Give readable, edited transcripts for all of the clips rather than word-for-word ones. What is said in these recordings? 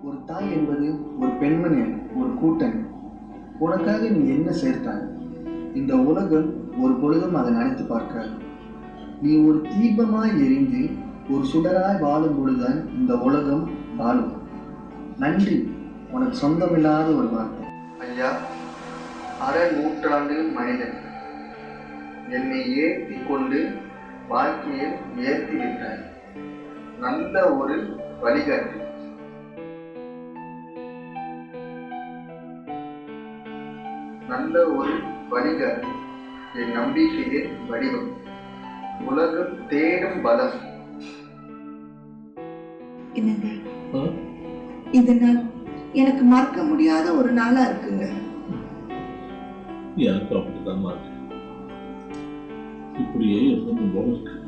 ஒரு தாய் என்பது ஒரு பெண்மணி, ஒரு கூட்டன். உனக்காக நீ என்ன சேர்த்தாய்? இந்த உலகம் ஒரு பொழுதும் அதை நினைத்து பார்க்க. நீ ஒரு தீபமாய் எரிந்து ஒரு சுடராய் வாழும் பொழுதுதான் இந்த உலகம் வாழும். நன்றி, உனக்கு சொந்தமில்லாத ஒரு வார்த்தை. ஐயா, அரை நூற்றாண்டு மனிதன் என்னை ஏற்றி கொண்டு வாழ்க்கையில் ஏற்றி விட்டாய். நல்ல ஒரு வழிகாட்டி. நல்ல ஒரு வழிகாட்டி, என் நம்பிக்கையின் வடிவம், உலகம் தேடும் பலம். என்னங்க, இது நாள் எனக்கு மறக்க முடியாத ஒரு நாளா இருக்குங்க. எனக்கு அப்படிதான் இருக்கு. இப்படியே இருந்தும் போல இருக்கு.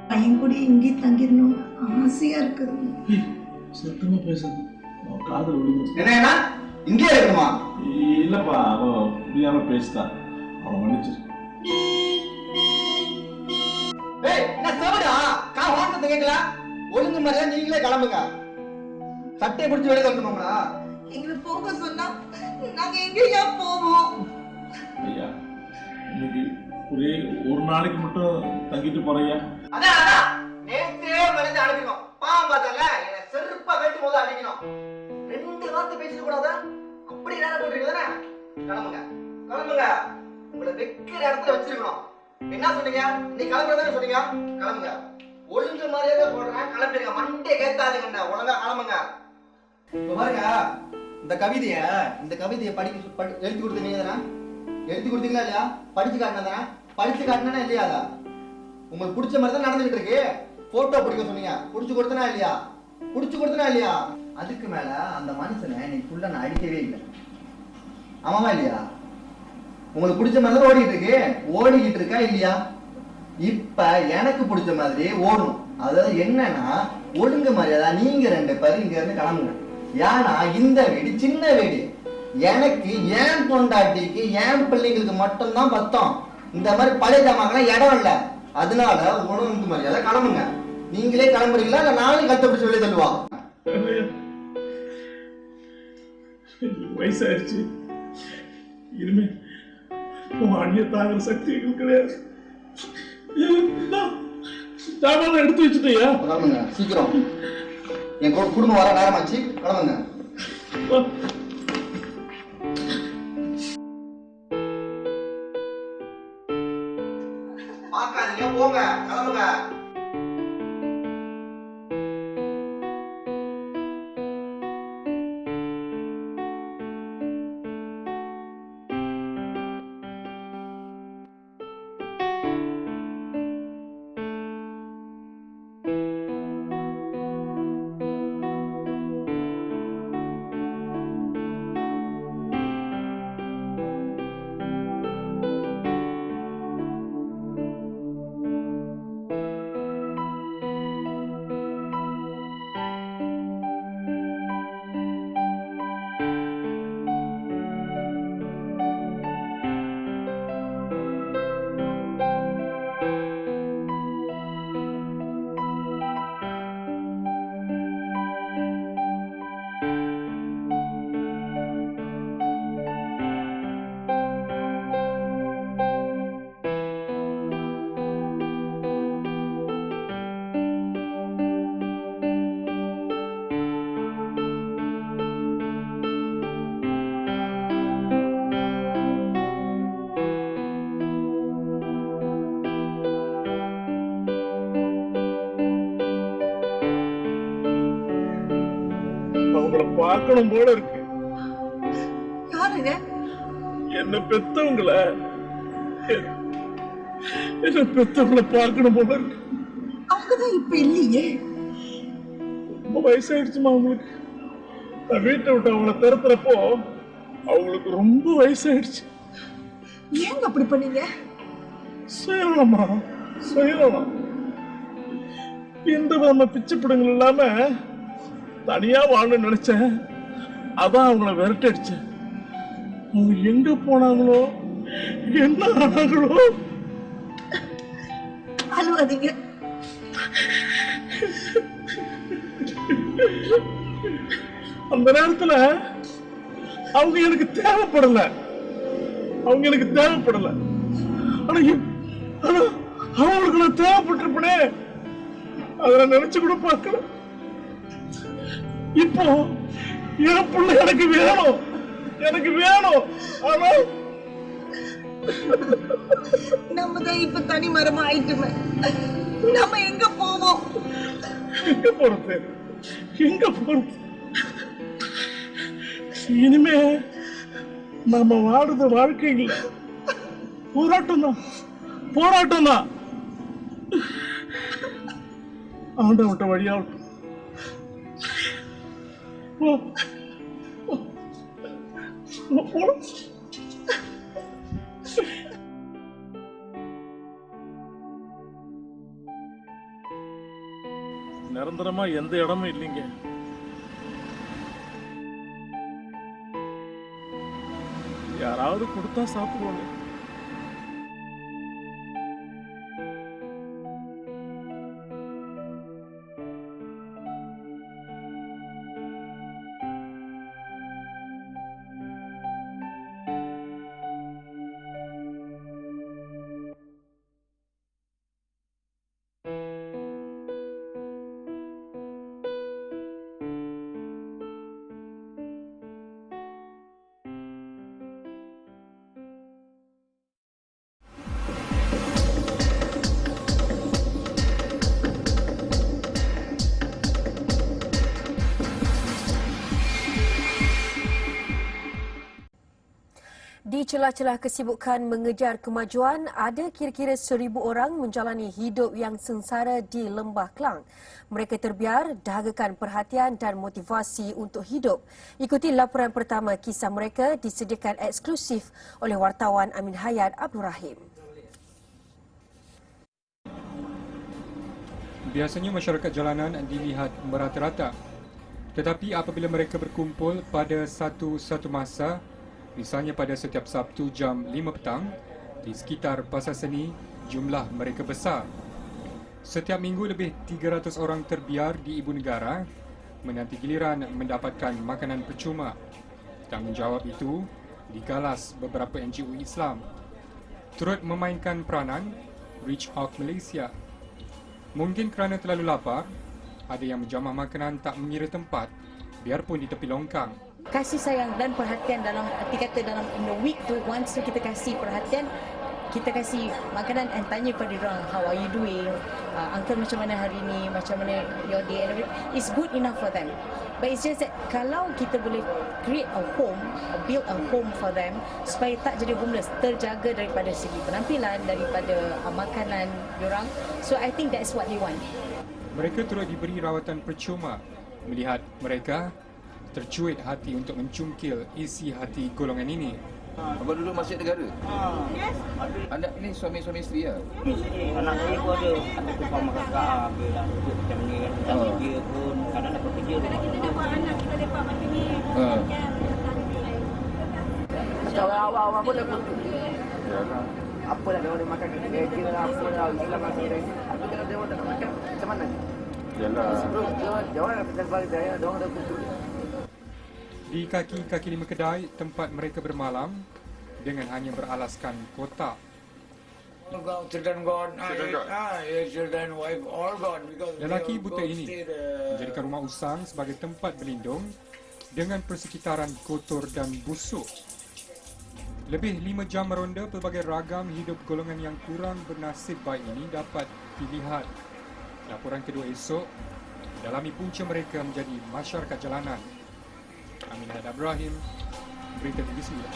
பையன் கூட இங்கே தங்கிடணும் ஆசையா இருக்குது. சத்தமா பேசுறது காதல் விடுங்க. என்ன இங்கே இருக்கணுமா? இல்லப்பா, அவன் புரியாம பேசுதான். அவன் மன்னிச்சிரு. கேட்கல, ஒழுங்கு மாதிரியா நீங்களே கிளம்புங்க. சட்டையை பிடிச்சி வெளியே தரணுங்களா? எங்களை போக சொன்னா நாங்க எங்கேயா போவோம்? ஐயா, இன்னைக்கு ஒரே ஒரு நாளைக்கு மட்டும் தங்கிட்டு போறையா? அதான் நேத்தே மறைஞ்சு அனுப்பிக்கணும். பாவம் பார்த்தல, என்ன செருப்பா வெட்டும் போது அடிக்கணும். 2 வார்த்தை பேசிட்டு கூடாதா? அப்படி நேரம் போட்டுருக்கீங்க தானே? கிளம்புங்க கிளம்புங்க. உங்களை வைக்கிற இடத்துல வச்சிருக்கணும். என்ன சொன்னீங்க? நீ கிளம்புறதானே சொன்னீங்க? கிளம்புங்க. ஒழுங்கு மாதிரியே போடுறேன், கிளம்பிடுங்க. மண்டே கேட்காதீங்க, ஒழுங்கா கிளம்புங்க. இப்ப பாருங்க, இந்த கவிதையை எழுதி கொடுத்தீங்க தானே? எழுதி கொடுத்தீங்களா இல்லையா? படிச்சு காட்டினா தானே? படிச்சு காட்டினா இல்லையா? உங்களுக்கு பிடிச்ச மாதிரி தான் நடந்துகிட்டு இருக்கு. போட்டோ பிடிக்க சொன்னீங்க, பிடிச்சு கொடுத்தனா இல்லையா? அதுக்கு மேல அந்த மனுஷனை இன்னைக்கு ஃபுல்லா நான் அடிக்கவே இல்லை. ஆமாவா இல்லையா? உங்களுக்கு பிடிச்ச மாதிரி தான் ஓடிக்கிட்டு இருக்கா இல்லையா? இப்ப எனக்கு பிடிச்ச மாதிரி ஓடணும். அதாவது என்னன்னா, ஒழுங்கு மரியாதை நீங்க 2 பேர் இங்க இருந்து கிளம்புங்க. ஏன்னா இந்த வீடு சின்ன வீடு. எனக்கு ஏன் பொண்டாட்டிக்கு ஏன் பிள்ளைங்களுக்கு மட்டும்தான் பத்தம். இந்த மாதிரி பழைய ஜாமான்லாம் இடம் இல்லை. அதனால ஒழுங்கு மரியாதை கிளம்புங்க. நீங்களே கிளம்புறீங்களா இல்ல நாளைக்கு கஷ்டப்பட்டு சொல்லி தருவா? வயசாயிருச்சு, இனிமே உன் அண்ணிய தாங்குற சக்தி எங்களுக்கு கிடையாது. எடுத்து வச்சுட்டியா? கிளம்புங்க சீக்கிரம். என் குடும்பம் வர நேரமாச்சு, கிளம்புங்க. பாக்காதீங்க, போங்க, கிளம்புங்க. அவங்கள பார்க்கணும் போல இருக்கு. யாருங்க? என்ன பெத்தவங்களை பார்க்கணும் போல இருக்கு. அவங்கதான் இப்ப இல்லையே. ரொம்ப வயசாயிடுச்சுமா அவங்களுக்கு. நான் வீட்டை விட்டு அவங்கள திறத்துறப்போ அவங்களுக்கு ரொம்ப வயசாயிடுச்சு. ஏங்க அப்படி பண்ணீங்க? செய்யலாமா, செய்யலாம். எந்த விதமா பிச்சை பிடுங்கள் இல்லாம தனியா வாழணும்னு நினைச்சேன். அதான் அவங்கள விரட்டடிச்சேன். அவங்க எங்க போனாங்களோ என்ன ஆனாங்களோ. அழுவாதீங்க. அந்த நேரத்துல அவங்க எனக்கு தேவைப்படல. அவங்க எனக்கு தேவைப்படல. ஆனா ஆனா அவங்களுக்கு நான் தேவைப்பட்டிருப்பனே, அதை நான் நினைச்சு கூட பார்க்கல. இப்போ என் பிள்ளை எனக்கு வேணும், எனக்கு வேணும். ஆனா நம்ம தான் இப்ப தனி மரமா ஆயிட்டுமே. நம்ம எங்க போவோம்? எங்க போறது, எங்க போறது? இனிமே நாம வாடுறது வாழ்க்கை இல்லை, போராட்டம் தான், போராட்டம் தான். ஆண்டவன்ட்ட வழியாகட்டும். நிரந்தரமா எந்த இடமும் இல்லைங்க. யாராவது கொடுத்தா சாப்பிடுவாங்க. Di celah-celah kesibukan mengejar kemajuan, ada kira-kira 1,000 orang menjalani hidup yang sengsara di Lembah Klang. Mereka terbiar, dahagakan perhatian dan motivasi untuk hidup. Ikuti laporan pertama, kisah mereka disediakan eksklusif oleh wartawan Amin Hayat Abdul Rahim. Biasanya masyarakat jalanan dilihat merata-rata. Tetapi apabila mereka berkumpul pada satu masa, misalnya pada setiap Sabtu jam 5 petang, di sekitar Pasar Seni, jumlah mereka besar. Setiap minggu lebih 300 orang terbiar di ibu negara menanti giliran mendapatkan makanan percuma. Tanggungjawab itu digalas beberapa NGO Islam. Turut memainkan peranan Reach Out Malaysia. Mungkin kerana terlalu lapar, ada yang menjamah makanan tak mengira tempat, biarpun di tepi longkang. Kasih sayang dan perhatian dalam arti kata dalam in the week tu, once tu kita kasih perhatian, kita kasih makanan and tanya pada orang, how are you doing, uncle macam mana hari ni, macam mana your day, and it's good enough for them. But it's just that kalau kita boleh create a home, build a home for them supaya tak jadi homeless, terjaga daripada segi penampilan, daripada makanan diorang, so I think that's what they want. Mereka turut diberi rawatan percuma. Melihat mereka, tercuit hati untuk mencungkil isi hati golongan ini. Abang duduk Masjid Negara? Yes. Anak ni suami-suami isteri lah? Anak saya pun ada tumpang kakak ke lah macam ni kan. Macam dia pun kadang dapat kerja. Kadang kita dapat anak kita lepak macam ni. Macam awal-awal pun dah kutu. Apa lah dia makan kerja lah, apa lah, Islam lah saya. Tapi kalau dia tak nak makan, macam mana? Yalah. Dia orang nak pesan balik saya, dia orang dah kutu. Di kaki-kaki 5 kedai tempat mereka bermalam dengan hanya beralaskan kotak. Children gone, children, wife, all gone because Lelaki buta ini menjadikan rumah usang sebagai tempat berlindung dengan persekitaran kotor dan busuk. Lebih 5 jam meronda pelbagai ragam hidup golongan yang kurang bernasib baik ini dapat dilihat. Laporan kedua esok dalami punca mereka menjadi masyarakat jalanan. Amin Hayat Abdul Rahim, Berita Negeri Sembilan.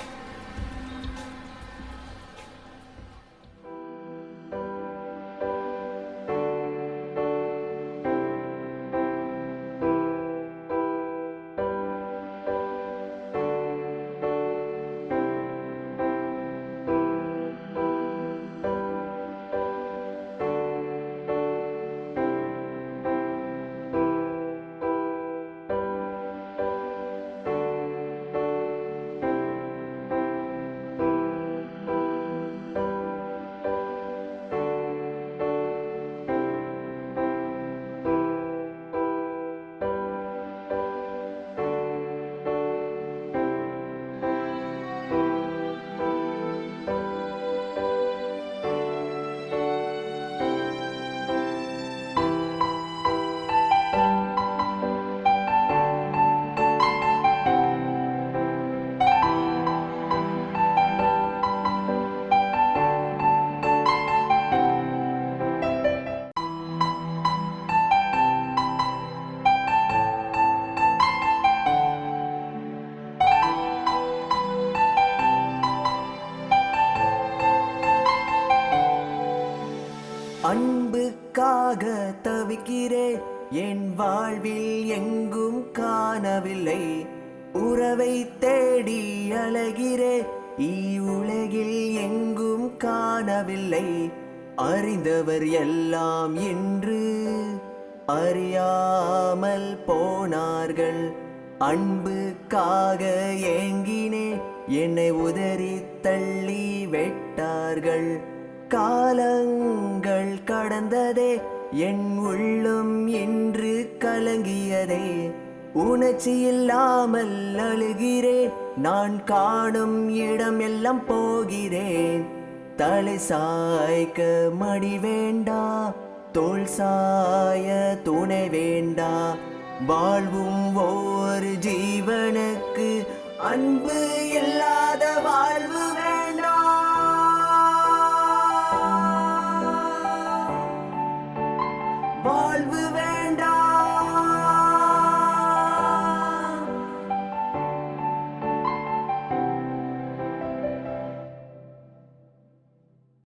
அன்புக்காக தவிக்கிறேன், என் வாழ்வில் எங்கும் காணவில்லை. உறவை தேடி அலைகிறேன், உலகில் எங்கும் காணவில்லை. அறிந்தவர் எல்லாம் இன்று அறியாமல் போனார்கள். அன்புக்காக ஏங்கினேன், என்னை உதறி தள்ளி வெட்டார்கள். காலங்கள் கடந்ததே, என் உள்ளம் இன்று கலங்கியதே. உணர்ச்சி இல்லாமல் அழுகிறேன், நான் காணும் இடம் எல்லாம் போகிறேன். தலை சாய்க்க மடி வேண்டா, தோள் சாய துணை வேண்டா. வாழ்வும் ஒரு ஜீவனுக்கு அன்பு இல்லாத